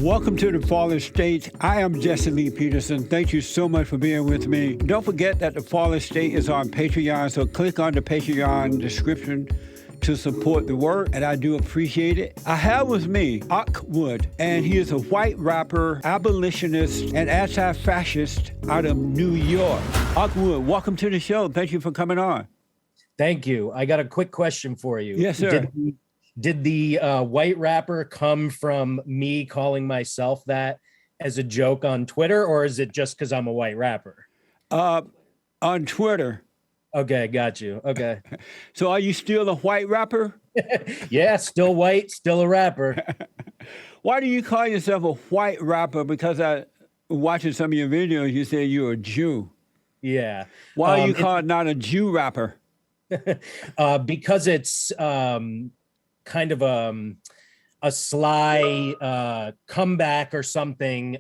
Welcome to The Fallen State. I am Jesse Lee Peterson. Thank you so much for being with me. Don't forget that The Fallen State is on Patreon, so click on the Patreon description to support the work, and I do appreciate it. I have with me Awkword, and he is a white rapper, abolitionist, and anti-fascist out of New York. Awkword, welcome to the show. Thank you for coming on. Thank you. I got a quick question for you. Yes, sir. Did the white rapper come from me calling myself that as a joke on Twitter, or is it just because I'm a white rapper? On Twitter. Okay, got you. Okay. So are you still a white rapper? Yeah, still white, still a rapper. Why do you call yourself a white rapper? Because I watching some of your videos, you say you're a Jew. Yeah. Why are you called not a Jew rapper? Because it's kind of a sly comeback or something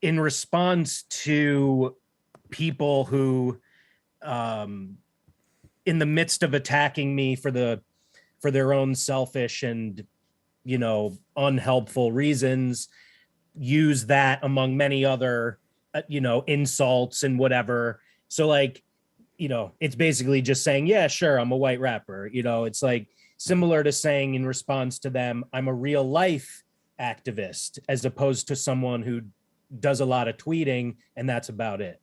in response to people who in the midst of attacking me for their own selfish and unhelpful reasons use that among many other insults and whatever. So it's basically just saying, yeah, sure, I'm a white rapper. It's like similar to saying in response to them, I'm a real life activist, as opposed to someone who does a lot of tweeting and that's about it.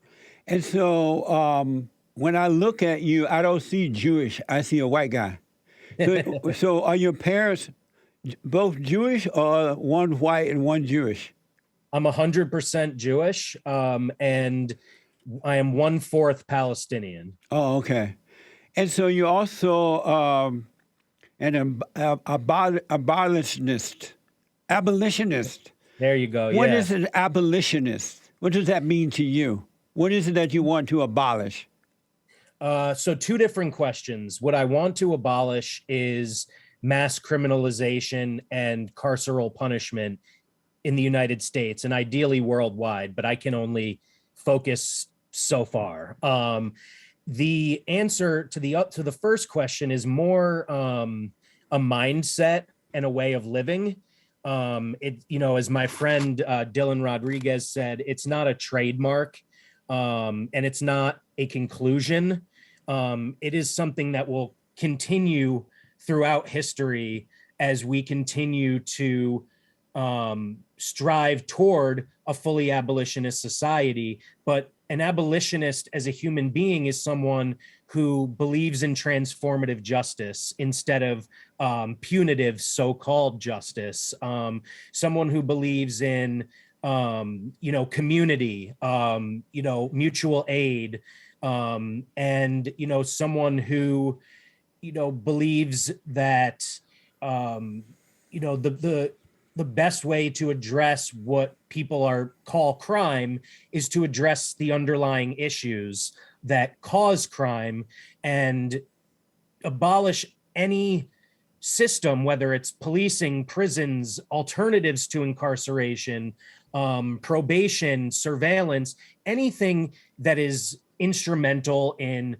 And so when I look at you, I don't see Jewish. I see a white guy. So are your parents both Jewish or one white and one Jewish? I'm 100% Jewish, and I am 1/4 Palestinian. Oh, okay. And so you're also an abolitionist. Abolitionist. There you go. What is an abolitionist? What does that mean to you? What is it that you want to abolish? So two different questions. What I want to abolish is mass criminalization and carceral punishment in the United States and ideally worldwide, but I can only focus so far. The answer to the first question is more a mindset and a way of living. As my friend Dylan Rodriguez said, it's not a trademark, and it's not a conclusion. It is something that will continue throughout history as we continue to strive toward a fully abolitionist society. But an abolitionist as a human being is someone who believes in transformative justice instead of punitive so-called justice. Someone who believes in community, mutual aid, and someone who believes that the best way to address what people call crime is to address the underlying issues that cause crime and abolish any system, whether it's policing, prisons, alternatives to incarceration, probation, surveillance, anything that is instrumental in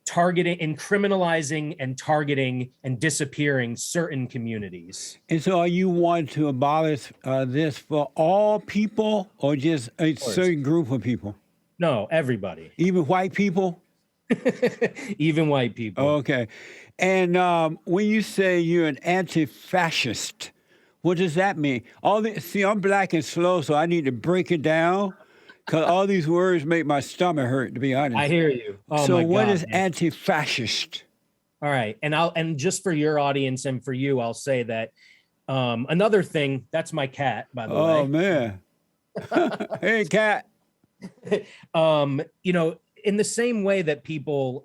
targeting and criminalizing and targeting and disappearing certain communities. And so are you wanting to abolish this for all people or just a certain group of people? No, everybody. Even white people? Even white people. Okay. And when you say you're an anti-fascist, what does that mean? See, I'm black and slow, so I need to break it down. Because all these words make my stomach hurt, to be honest. I hear you. Oh, so my what God, is anti-fascist? All right. And just for your audience and for you, I'll say that another thing, that's my cat, by the way. Oh, man. Hey, cat. In the same way that people,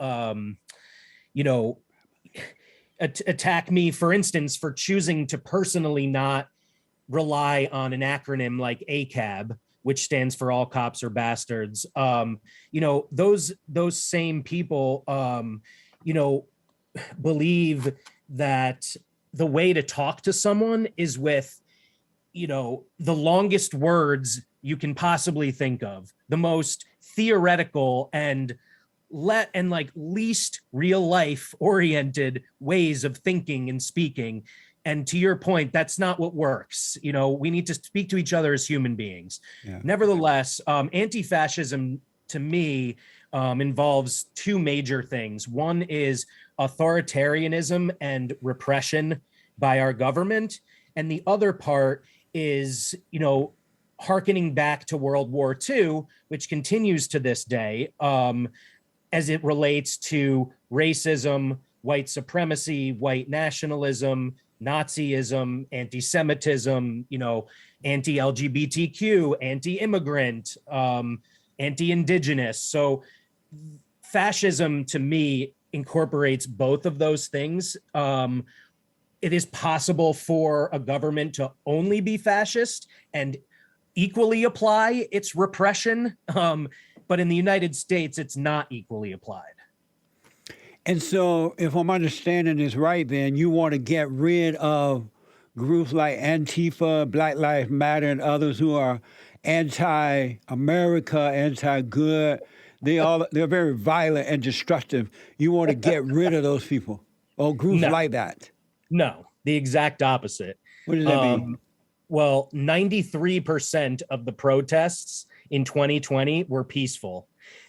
attack me, for instance, for choosing to personally not rely on an acronym like ACAB, which stands for all cops are bastards. Those same people, believe that the way to talk to someone is with, the longest words you can possibly think of, the most theoretical and least real life oriented ways of thinking and speaking. And to your point, that's not what works. You know, we need to speak to each other as human beings. Yeah. Nevertheless, anti-fascism to me involves two major things. One is authoritarianism and repression by our government. And the other part is, you know, hearkening back to World War II, which continues to this day, as it relates to racism, white supremacy, white nationalism, Nazism, anti-Semitism, you know, anti-LGBTQ, anti-immigrant, anti-indigenous. So fascism to me incorporates both of those things. It is possible for a government to only be fascist and equally apply its repression. But in the United States, it's not equally applied. And so, if I'm understanding this right, then you want to get rid of groups like Antifa, Black Lives Matter, and others who are anti-America, anti-good. They're very violent and destructive. You want to get rid of those people or groups like that? No, the exact opposite. What does that mean? Well, 93% of the protests in 2020 were peaceful.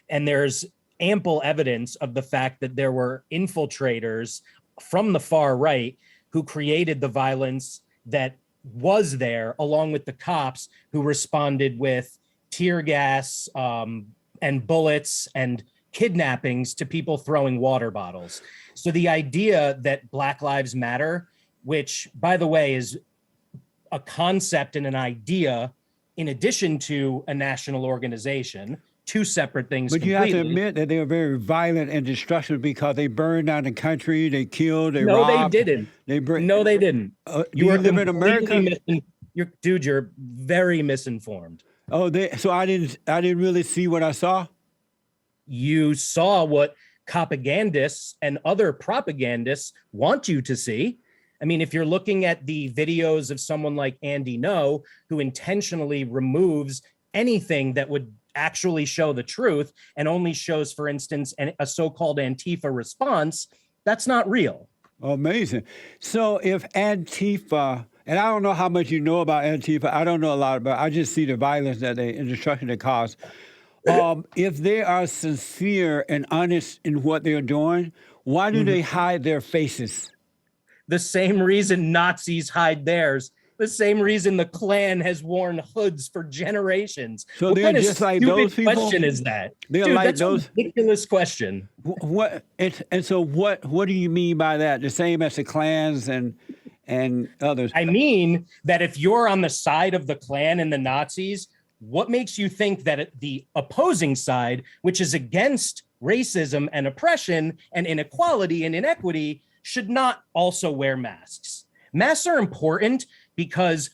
And there's ample evidence of the fact that there were infiltrators from the far right who created the violence that was there, along with the cops who responded with tear gas and bullets and kidnappings to people throwing water bottles. So the idea that Black Lives Matter, which, by the way, is a concept and an idea in addition to a national organization, two separate things. But you have to admit that they were very violent and destructive because they burned down the country, they killed, they robbed. No, they didn't. No, they didn't. You live in America? You're very misinformed. Oh, so I didn't really see what I saw? You saw what propagandists and other propagandists want you to see. I mean, if you're looking at the videos of someone like Andy Ngo, who intentionally removes anything that would actually show the truth and only shows, for instance, a so-called Antifa response, that's not real. Amazing. So if Antifa, and I don't know how much you know about Antifa, I don't know a lot about it, I just see the violence and destruction they cause. If they are sincere and honest in what they're doing, why do they hide their faces? The same reason Nazis hide theirs. The same reason the Klan has worn hoods for generations. So what they're kind just of like those people? Question is that? They're Dude, like that's those. A ridiculous question. And so what do you mean by that? The same as the Klans and others? I mean that if you're on the side of the Klan and the Nazis, what makes you think that the opposing side, which is against racism and oppression and inequality and inequity, should not also wear masks? Masks are important because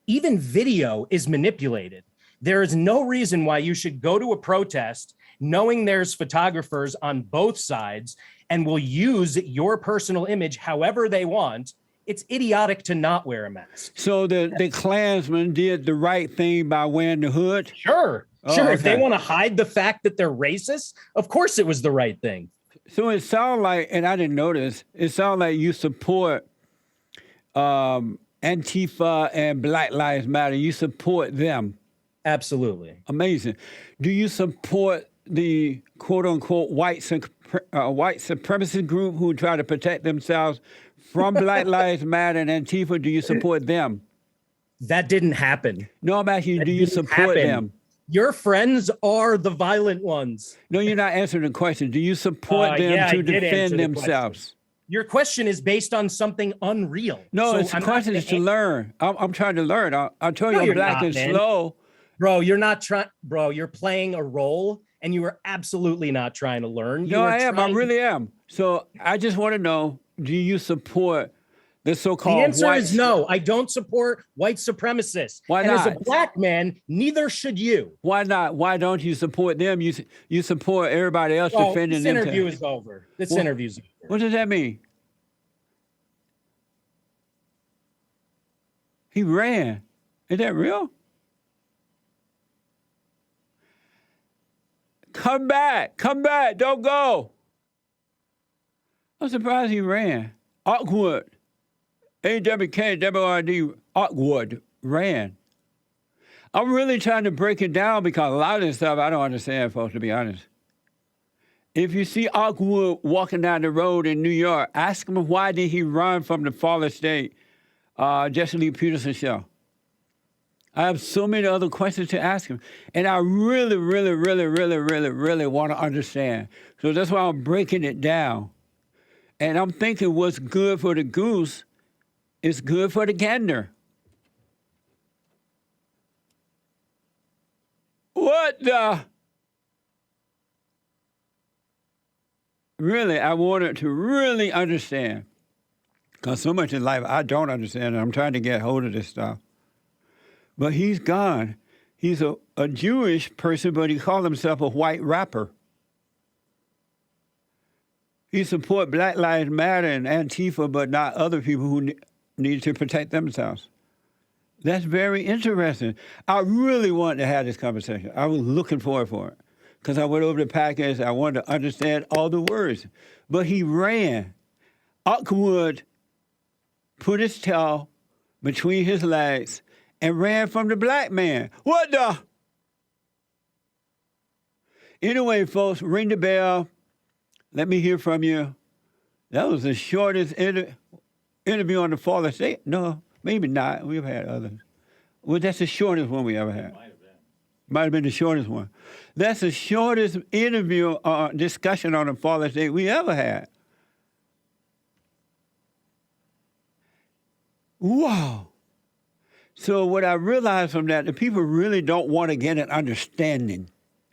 even video is manipulated. There is no reason why you should go to a protest knowing there's photographers on both sides and will use your personal image however they want. It's idiotic to not wear a mask. So the Klansmen did the right thing by wearing the hood? Sure. Oh, okay. If they want to hide the fact that they're racist, of course it was the right thing. So it sounds like, and I didn't notice, it sounds like you support Antifa and Black Lives Matter. You support them. Absolutely. Amazing. Do you support the quote-unquote white supremacist group who try to protect themselves from Black Lives Matter and Antifa? Do you support them? That didn't happen. No, I'm asking you, do you support them? Your friends are the violent ones. No, you're not answering the question. Do you support them to defend themselves? Your question is based on something unreal. No, the question is to learn. I'm trying to learn. I'll tell you I'm black and slow. Bro, you're not trying. Bro, you're playing a role and you are absolutely not trying to learn. No, I am. I really am. So I just want to know, do you support the so-called The answer is no. I don't support white supremacists. Why not? And as a black man, neither should you. Why not? Why don't you support them? You support everybody else defending them. This interview is over. This interview's over. What does that mean? He ran. Is that real? Come back. Come back. Don't go. I'm surprised he ran. Awkward. AWKWRD Awkward ran. I'm really trying to break it down because a lot of this stuff I don't understand, folks, to be honest. If you see Awkward walking down the road in New York, ask him why did he run from the Fallen State, Jesse Lee Peterson show. I have so many other questions to ask him. And I really, really, really, really, really, really want to understand. So that's why I'm breaking it down. And I'm thinking what's good for the goose is good for the gander. What the? Really, I wanted to really understand. Because so much in life I don't understand, and I'm trying to get hold of this stuff. But he's gone. He's a Jewish person, but he called himself a white rapper. He support Black Lives Matter and Antifa, but not other people who need to protect themselves. That's very interesting. I really wanted to have this conversation. I was looking forward for it because I went over the package. I wanted to understand all the words. But he ran. Awkward put his tail between his legs and ran from the black man. What the? Anyway, folks, ring the bell. Let me hear from you. That was the shortest interview on the Fallen State. No, maybe not. We've had others. Well, that's the shortest one we ever had. Might have been the shortest one. That's the shortest interview discussion on the Fallen State we ever had. Wow. So what I realized from that, the people really don't want to get an understanding.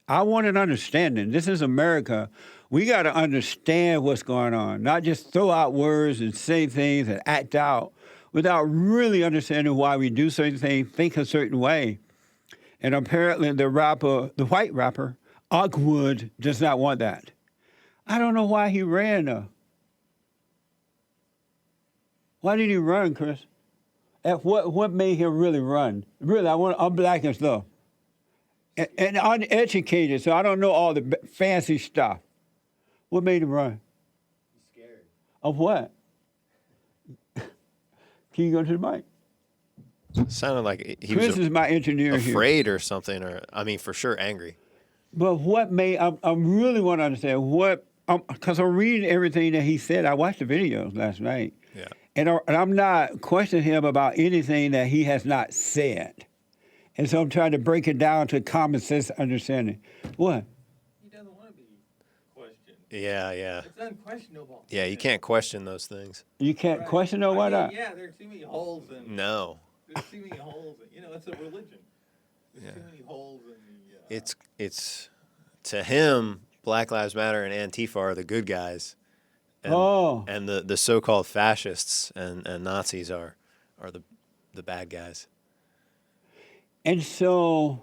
I want an understanding. This is America. We got to understand what's going on, not just throw out words and say things and act out without really understanding why we do certain things, think a certain way. And apparently the white rapper, Awkward, does not want that. I don't know why he ran, though. Why did he run, Chris? What made him really run? Really, I'm black and stuff. And uneducated, so I don't know all the fancy stuff. What made him run? He's scared. Of what? Can you go to the mic? Sounded like he Chris was is my engineer afraid here. or something, or I mean, for sure, angry. But what made, I really want to understand what, because I'm reading everything that he said. I watched the videos last night. Yeah. And I'm not questioning him about anything that he has not said. And so I'm trying to break it down to common sense understanding. What? He doesn't want to be questioned. Yeah, yeah. It's unquestionable. Yeah, you can't question those things. You can't Right. question or why not? Yeah, there's too many holes in. No. There's too many holes in. It's a religion. There's too many holes in the. It's to him, Black Lives Matter and Antifa are the good guys. And, and the so-called fascists and Nazis are the bad guys. And so,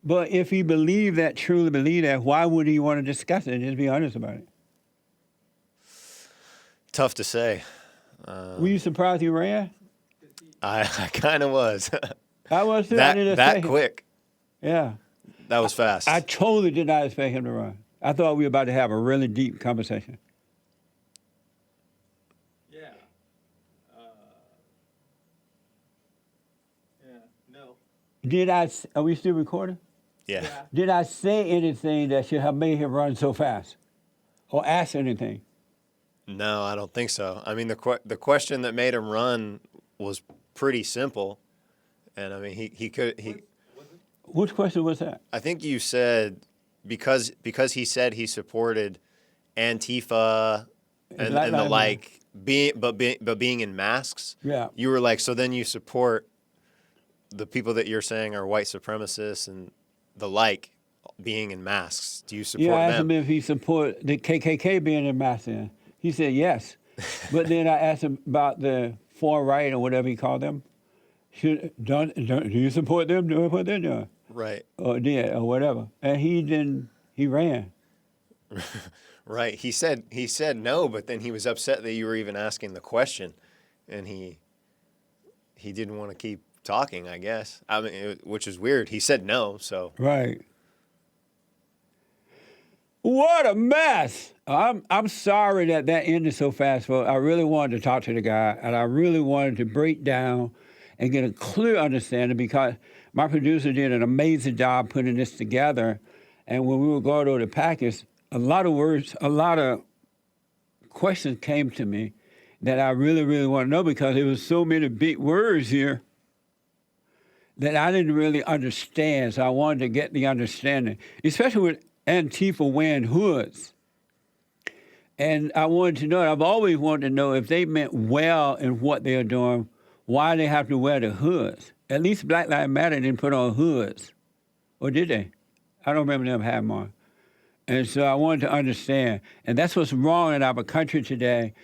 but if he truly believed that, why would he want to discuss it? Just be honest about it. Tough to say. Were you surprised he ran? I kind of was. I was too. I didn't expect him. Quick. Yeah. That was fast. I totally did not expect him to run. I thought we were about to have a really deep conversation. Yeah. No. Are we still recording? Yeah. Did I say anything that should have made him run so fast? Or ask anything? No, I don't think so. I mean, the question that made him run was pretty simple, and I mean, he could. Which question was that? I think you said because he said he supported Antifa and the like, being in masks. Yeah. You were like, so then you support the people that you're saying are white supremacists and the like being in masks. Do you support I asked them? him if he support the KKK being in masks. He said yes. But then I asked him about the far right or whatever he called them. Do you support them? Do what they're doing? Right. Or did or whatever. And he ran. Right. He said no, but then he was upset that you were even asking the question, and he didn't want to keep talking, I guess. I mean, which is weird. He said no, so. Right. What a mess. I'm sorry that ended so fast, folks. I really wanted to talk to the guy, and I really wanted to break down and get a clear understanding, because my producer did an amazing job putting this together. And when we were going over the package, a lot of questions came to me that I really, really want to know, because there was so many big words here that I didn't really understand. So I wanted to get the understanding, especially with Antifa wearing hoods. And I wanted to know, I've always wanted to know if they meant well in what they're doing, why they have to wear the hoods. At least Black Lives Matter didn't put on hoods. Or did they? I don't remember them having on. And so I wanted to understand. And that's what's wrong in our country today.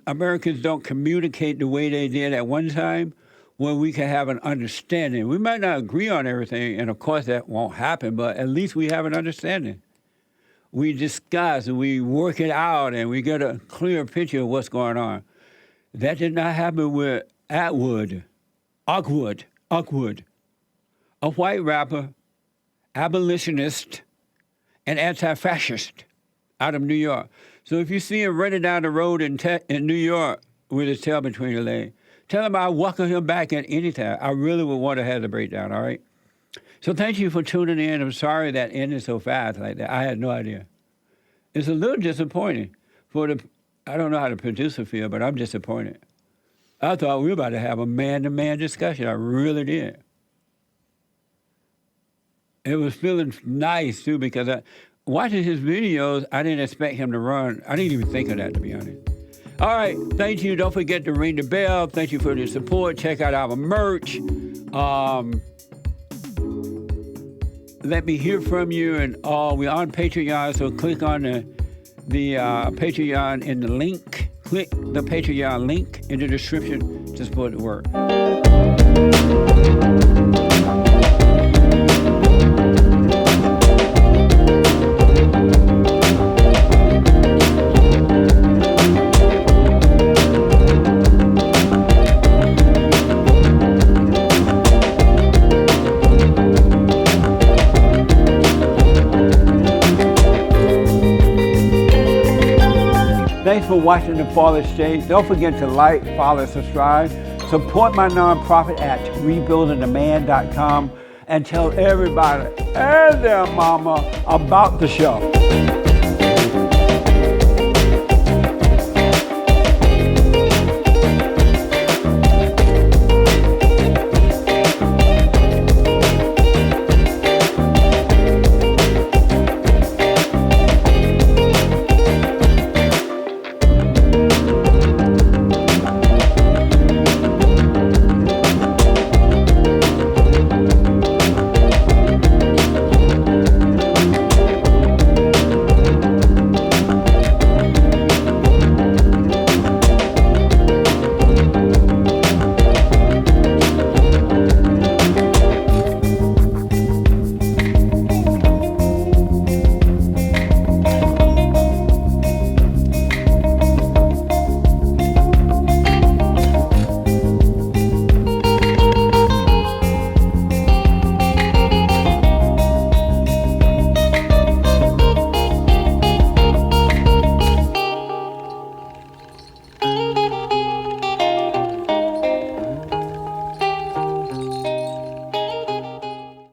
Americans don't communicate the way they did at one time, where we can have an understanding. We might not agree on everything, and of course that won't happen, but at least we have an understanding. We discuss, and we work it out, and we get a clear picture of what's going on. That did not happen with Awkword, a white rapper, abolitionist, and anti-fascist out of New York. So if you see him running down the road in New York with his tail between his legs, tell him I welcome him back at any time. I really would want to have the breakdown, all right? So thank you for tuning in. I'm sorry that ended so fast like that. I had no idea. It's a little disappointing I don't know how the producer feel, but I'm disappointed. I thought we were about to have a man-to-man discussion. I really did. It was feeling nice, too, because watching his videos, I didn't expect him to run. I didn't even think of that, to be honest. All right, thank you. Don't forget to ring the bell. Thank you for the support. Check out our merch. Let me hear from you. And we're on Patreon, so click on the Patreon in the link. Click the Patreon link in the description to support the work. Thanks for watching TheFallenState. Don't forget to like, follow, subscribe. Support my nonprofit at rebuildingtheman.com, and tell everybody and their mama about the show.